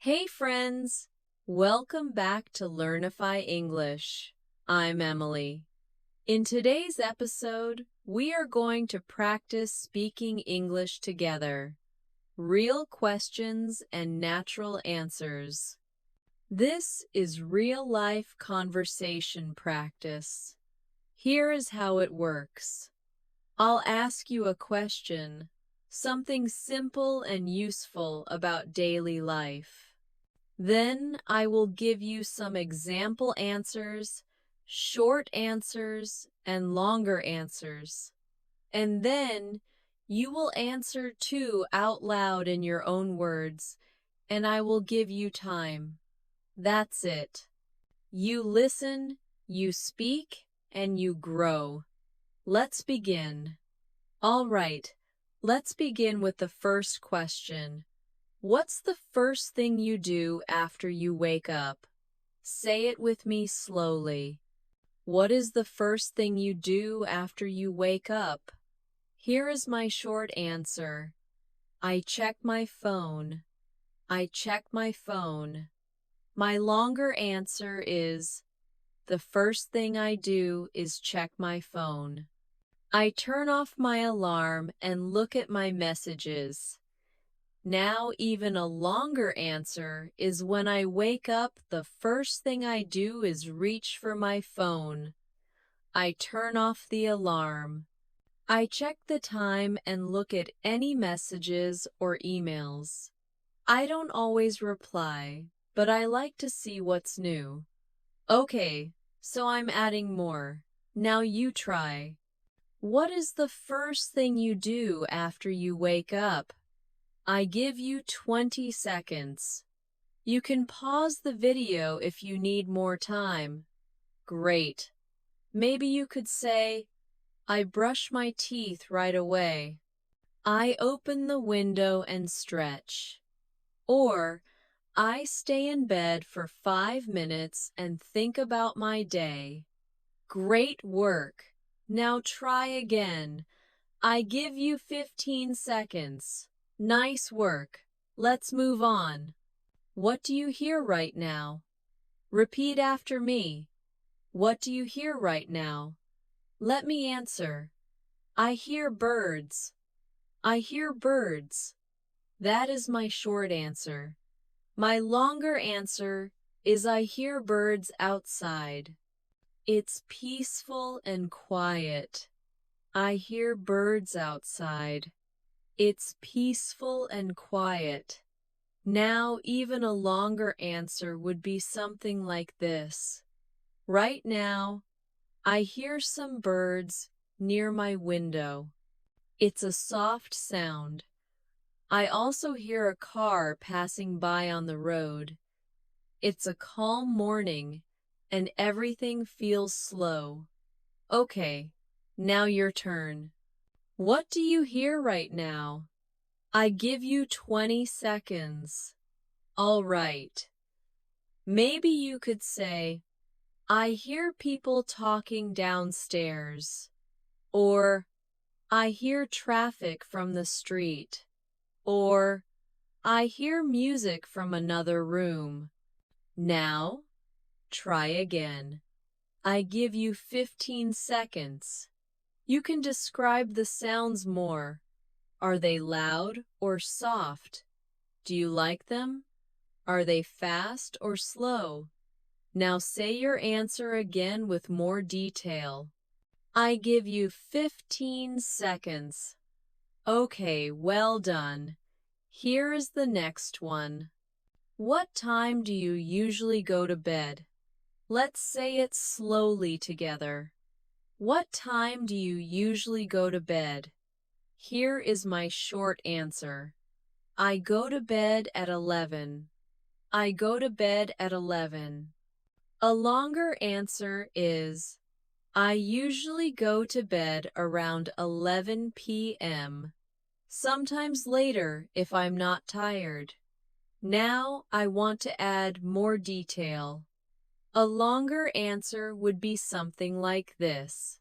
Hey friends! Welcome back to Learnify English. I'm Emily. In today's episode, we are going to practice speaking English together. Real questions and natural answers. This is real-life conversation practice. Here is how it works. I'll ask you a question, something simple and useful about daily life. Then I will give you some example answers, short answers, and longer answers. And then you will answer too out loud in your own words, and I will give you time. That's it. You listen, you speak, and you grow. Let's begin. All right, let's begin with the first question. What's the first thing you do after you wake up? Say it with me slowly. What is the first thing you do after you wake up? Here is my short answer. I check my phone. I check my phone. My longer answer is, the first thing I do is check my phone. I turn off my alarm and look at my messages. Now, even a longer answer is when I wake up, the first thing I do is reach for my phone. I turn off the alarm. I check the time and look at any messages or emails. I don't always reply, but I like to see what's new. Okay, so I'm adding more. Now you try. What is the first thing you do after you wake up? I give you 20 seconds. You can pause the video if you need more time. Great. Maybe you could say, I brush my teeth right away. I open the window and stretch. Or, I stay in bed for 5 minutes and think about my day. Great work. Now try again. I give you 15 seconds. Nice work. Let's move on. What do you hear right now? Repeat after me. What do you hear right now? Let me answer. I hear birds. I hear birds. That is my short answer. My longer answer is I hear birds outside. It's peaceful and quiet. I hear birds outside. It's peaceful and quiet. Now, even a longer answer would be something like this. Right now, I hear some birds near my window. It's a soft sound. I also hear a car passing by on the road. It's a calm morning, and everything feels slow. Okay, now your turn. What do you hear right now? I give you 20 seconds. All right. Maybe you could say, I hear people talking downstairs. Or, I hear traffic from the street. Or, I hear music from another room. Now, try again. I give you 15 seconds. You can describe the sounds more. Are they loud or soft? Do you like them? Are they fast or slow? Now say your answer again with more detail. I give you 15 seconds. Okay, well done. Here is the next one. What time do you usually go to bed? Let's say it slowly together. What time do you usually go to bed? Here is my short answer. I go to bed at 11. I go to bed at 11. A longer answer is, I usually go to bed around 11 p.m. Sometimes later if I'm not tired. Now I want to add more detail. A longer answer would be something like this.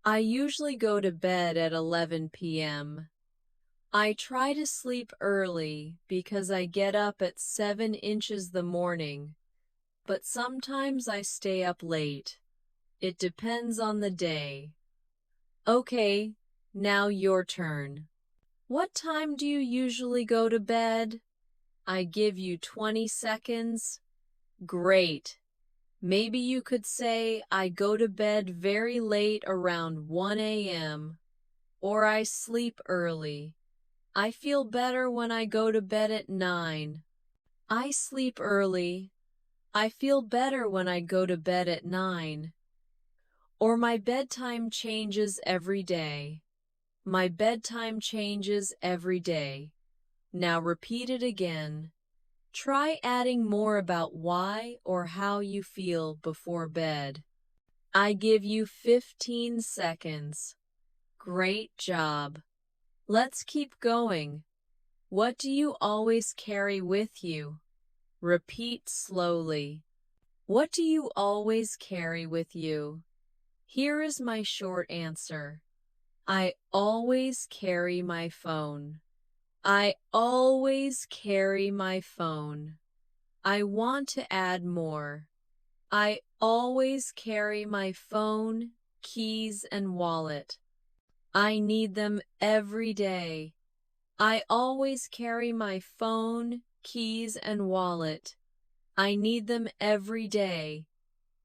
I usually go to bed at 11 p.m. I try to sleep early because I get up at 7 inches the morning, but sometimes I stay up late. It depends on the day. Okay, now your turn. What time do you usually go to bed? I give you 20 seconds. Great. Maybe you could say, I go to bed very late around 1 a.m. Or I sleep early. I feel better when I go to bed at 9. I sleep early. I feel better when I go to bed at 9. Or my bedtime changes every day. My bedtime changes every day. Now repeat it again. Try adding more about why or how you feel before bed. I give you 15 seconds. Great job. Let's keep going. What do you always carry with you? Repeat slowly. What do you always carry with you? Here is my short answer. I always carry my phone. I always carry my phone. I want to add more. I always carry my phone, keys, and wallet. I need them every day. I always carry my phone, keys, and wallet. I need them every day.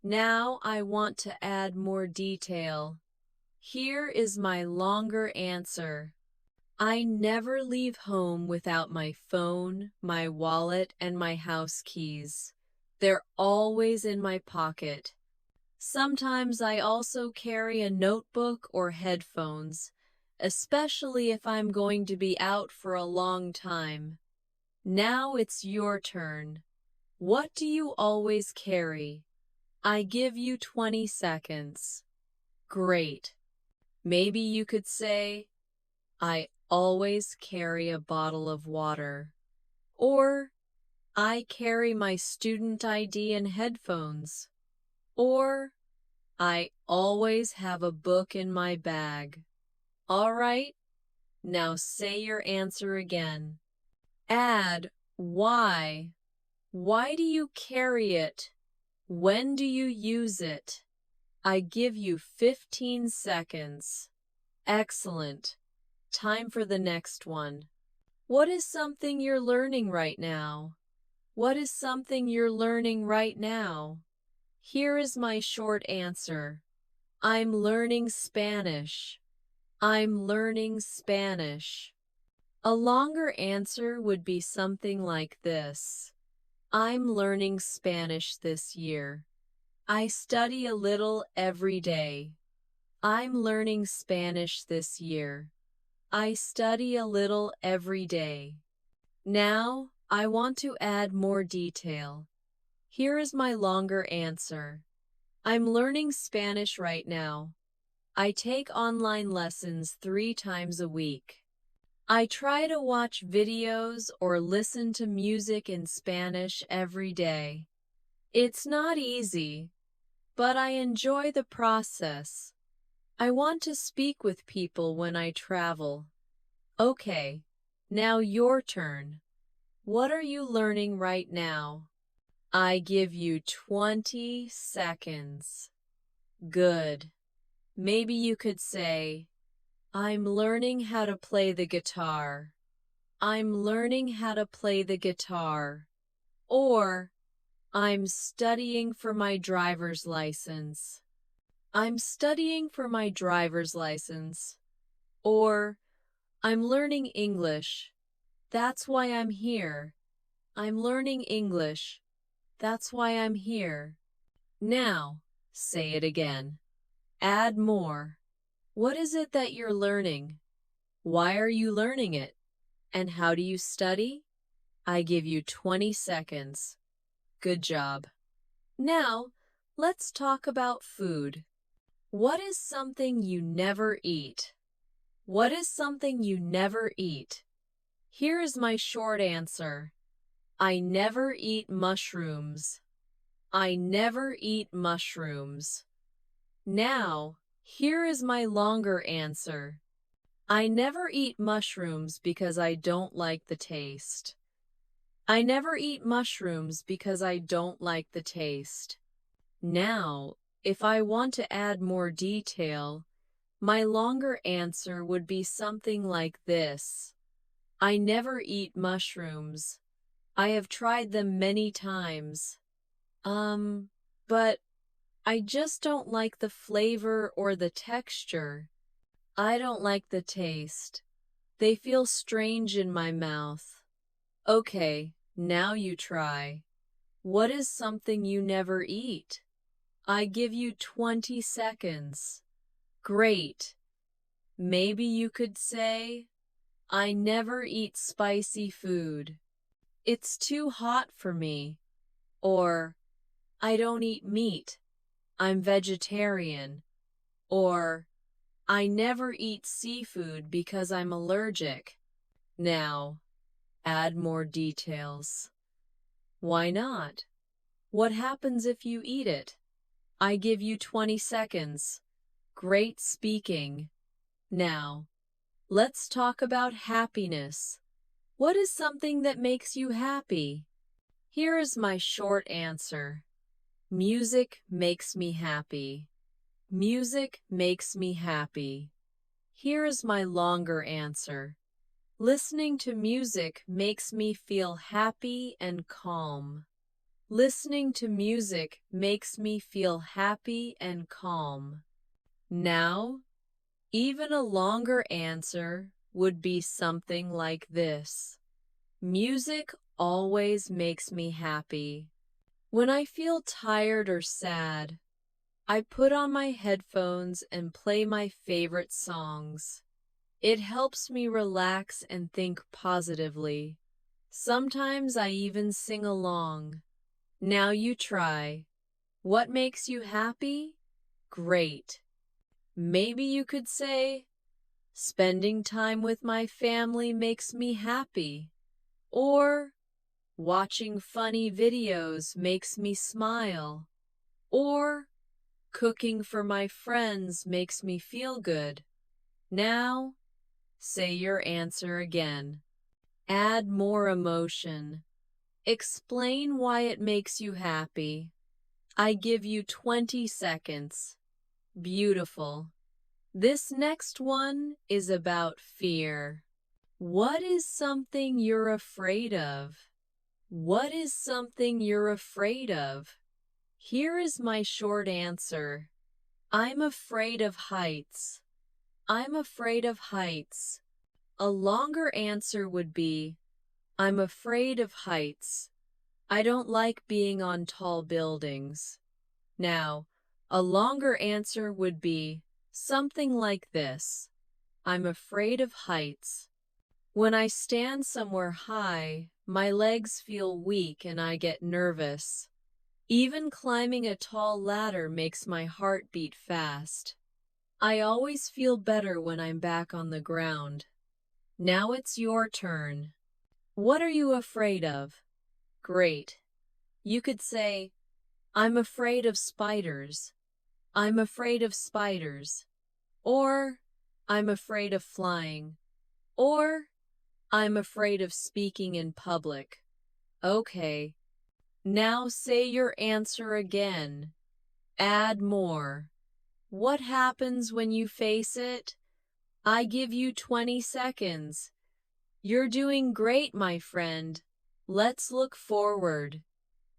Now I want to add more detail. Here is my longer answer. I never leave home without my phone, my wallet, and my house keys. They're always in my pocket. Sometimes I also carry a notebook or headphones, especially if I'm going to be out for a long time. Now it's your turn. What do you always carry? I give you 20 seconds. Great. Maybe you could say, I always carry a bottle of water. Or, I carry my student ID and headphones. Or, I always have a book in my bag. All right, now say your answer again. Add why. Why do you carry it? When do you use it? I give you 15 seconds. Excellent. Time for the next one. What is something you're learning right now? What is something you're learning right now? Here is my short answer. I'm learning Spanish. I'm learning Spanish. A longer answer would be something like this. I'm learning Spanish this year. I study a little every day. I'm learning Spanish this year. I study a little every day. Now, I want to add more detail. Here is my longer answer. I'm learning Spanish right now. I take online lessons 3 times a week. I try to watch videos or listen to music in Spanish every day. It's not easy, but I enjoy the process. I want to speak with people when I travel. Okay, now your turn. What are you learning right now? I give you 20 seconds. Good. Maybe you could say, I'm learning how to play the guitar. I'm learning how to play the guitar. Or, I'm studying for my driver's license. I'm studying for my driver's license. Or, I'm learning English. That's why I'm here. I'm learning English. That's why I'm here. Now, say it again. Add more. What is it that you're learning? Why are you learning it? And how do you study? I give you 20 seconds. Good job. Now, let's talk about food. What is something you never eat? What is something you never eat? Here is my short answer. I never eat mushrooms. I never eat mushrooms. Now, here is my longer answer. I never eat mushrooms because I don't like the taste. I never eat mushrooms because I don't like the taste. Now, if I want to add more detail, my longer answer would be something like this. I never eat mushrooms. I have tried them many times. But I just don't like the flavor or the texture. I don't like the taste. They feel strange in my mouth. Okay, now you try. What is something you never eat? I give you 20 seconds. Great. Maybe you could say, I never eat spicy food. It's too hot for me. Or, I don't eat meat. I'm vegetarian. Or, I never eat seafood because I'm allergic. Now, add more details. Why not? What happens if you eat it? I give you 20 seconds. Great speaking. Now, let's talk about happiness. What is something that makes you happy? Here is my short answer. Music makes me happy. Music makes me happy. Here is my longer answer. Listening to music makes me feel happy and calm. Listening to music makes me feel happy and calm. Now, even a longer answer would be something like this. Music always makes me happy. When I feel tired or sad, I put on my headphones and play my favorite songs. It helps me relax and think positively. Sometimes I even sing along. Now you try. What makes you happy? Great. Maybe you could say, spending time with my family makes me happy. Or, watching funny videos makes me smile. Or, cooking for my friends makes me feel good. Now, say your answer again. Add more emotion. Explain why it makes you happy. I give you 20 seconds. Beautiful. This next one is about fear. What is something you're afraid of? What is something you're afraid of? Here is my short answer. I'm afraid of heights. I'm afraid of heights. A longer answer would be, I'm afraid of heights. I don't like being on tall buildings. Now, a longer answer would be something like this. I'm afraid of heights. When I stand somewhere high, my legs feel weak and I get nervous. Even climbing a tall ladder makes my heart beat fast. I always feel better when I'm back on the ground. Now it's your turn. What are you afraid of? Great. You could say, I'm afraid of spiders. I'm afraid of spiders. Or, I'm afraid of flying. Or, I'm afraid of speaking in public. Okay. Now say your answer again. Add more. What happens when you face it? I give you 20 seconds. You're doing great, my friend. Let's look forward.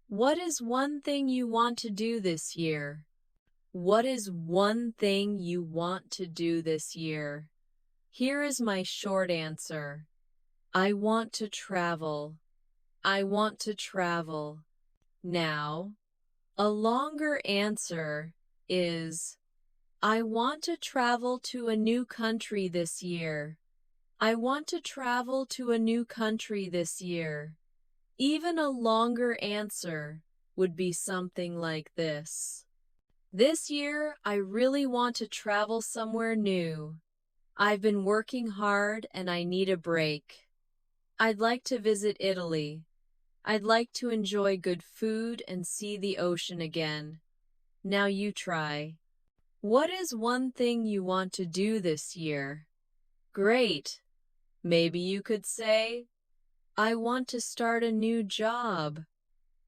What is one thing you want to do this year? What is one thing you want to do this year? Here is my short answer. I want to travel. I want to travel. Now, a longer answer is, I want to travel to a new country this year. I want to travel to a new country this year. Even a longer answer would be something like this. This year, I really want to travel somewhere new. I've been working hard and I need a break. I'd like to visit Italy. I'd like to enjoy good food and see the ocean again. Now you try. What is one thing you want to do this year? Great. Maybe you could say, I want to start a new job.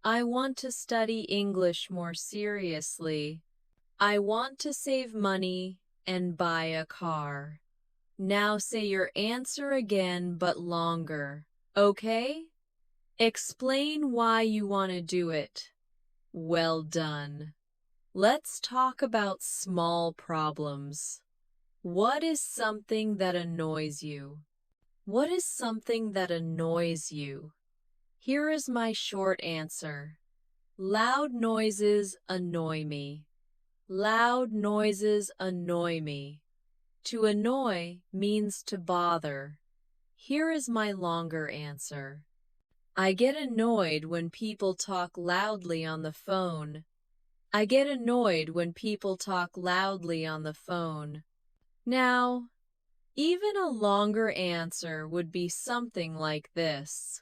I want to study English more seriously. I want to save money and buy a car. Now say your answer again but longer, okay? Explain why you want to do it. Well done. Let's talk about small problems. What is something that annoys you? What is something that annoys you? Here is my short answer. Loud noises annoy me. Loud noises annoy me. To annoy means to bother. Here is my longer answer. I get annoyed when people talk loudly on the phone. I get annoyed when people talk loudly on the phone. Now, even a longer answer would be something like this.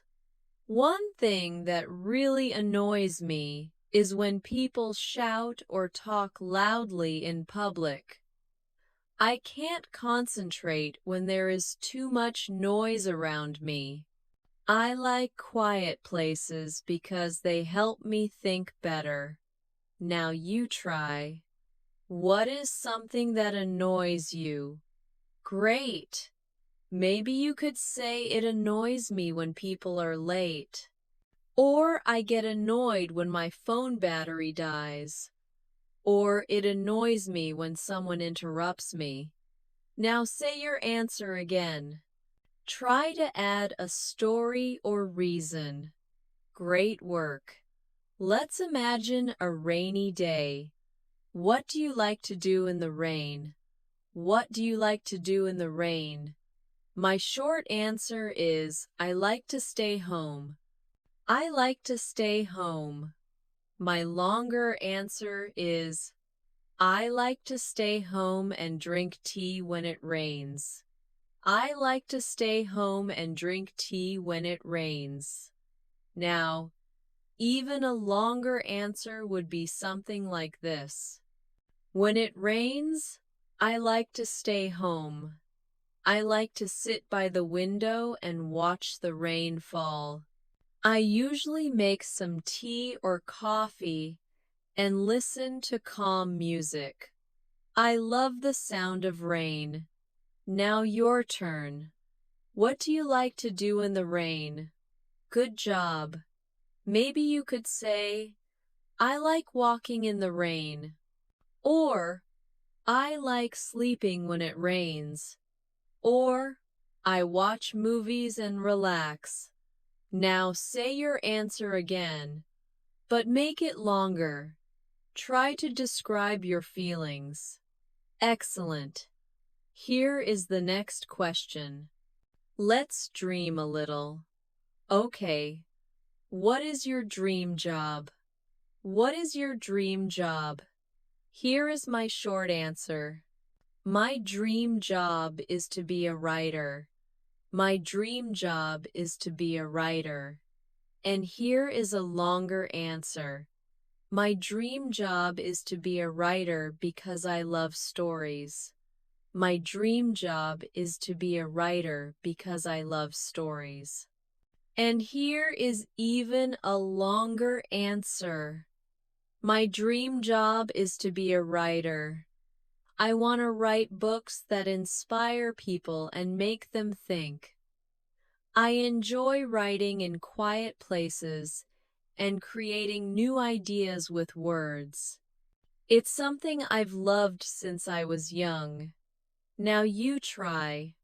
One thing that really annoys me is when people shout or talk loudly in public. I can't concentrate when there is too much noise around me. I like quiet places because they help me think better. Now you try. What is something that annoys you? Great. Maybe you could say it annoys me when people are late. Or I get annoyed when my phone battery dies. Or it annoys me when someone interrupts me. Now say your answer again. Try to add a story or reason. Great work. Let's imagine a rainy day. What do you like to do in the rain? What do you like to do in the rain? My short answer is, I like to stay home. I like to stay home. My longer answer is, I like to stay home and drink tea when it rains. I like to stay home and drink tea when it rains. Now, even a longer answer would be something like this. When it rains, I like to stay home. I like to sit by the window and watch the rain fall. I usually make some tea or coffee and listen to calm music. I love the sound of rain. Now your turn. What do you like to do in the rain? Good job. Maybe you could say, I like walking in the rain. Or, I like sleeping when it rains. Or, I watch movies and relax. Now say your answer again, but make it longer. Try to describe your feelings. Excellent. Here is the next question. Let's dream a little. Okay. What is your dream job? What is your dream job? Here is my short answer. My dream job is to be a writer. My dream job is to be a writer. And here is a longer answer. My dream job is to be a writer because I love stories. My dream job is to be a writer because I love stories. And here is even a longer answer. My dream job is to be a writer. I want to write books that inspire people and make them think. I enjoy writing in quiet places and creating new ideas with words. It's something I've loved since I was young. Now you try.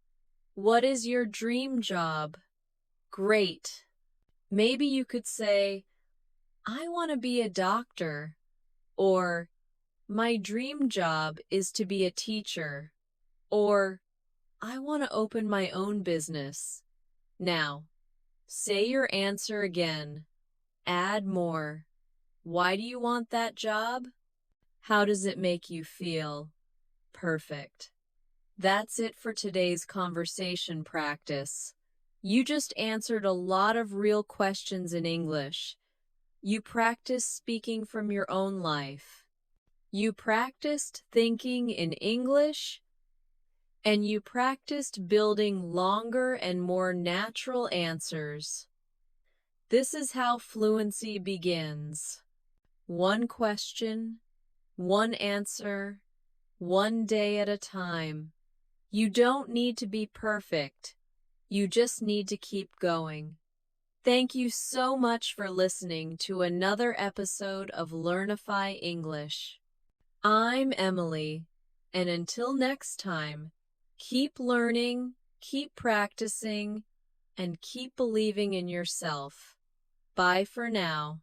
What is your dream job? Great. Maybe you could say, I want to be a doctor. Or, my dream job is to be a teacher. Or, I want to open my own business. Now, say your answer again. Add more. Why do you want that job? How does it make you feel? Perfect. That's it for today's conversation practice. You just answered a lot of real questions in English. You practiced speaking from your own life. You practiced thinking in English, and you practiced building longer and more natural answers. This is how fluency begins. One question, one answer, one day at a time. You don't need to be perfect. You just need to keep going. Thank you so much for listening to another episode of Learnify English. I'm Emily, and until next time, keep learning, keep practicing, and keep believing in yourself. Bye for now.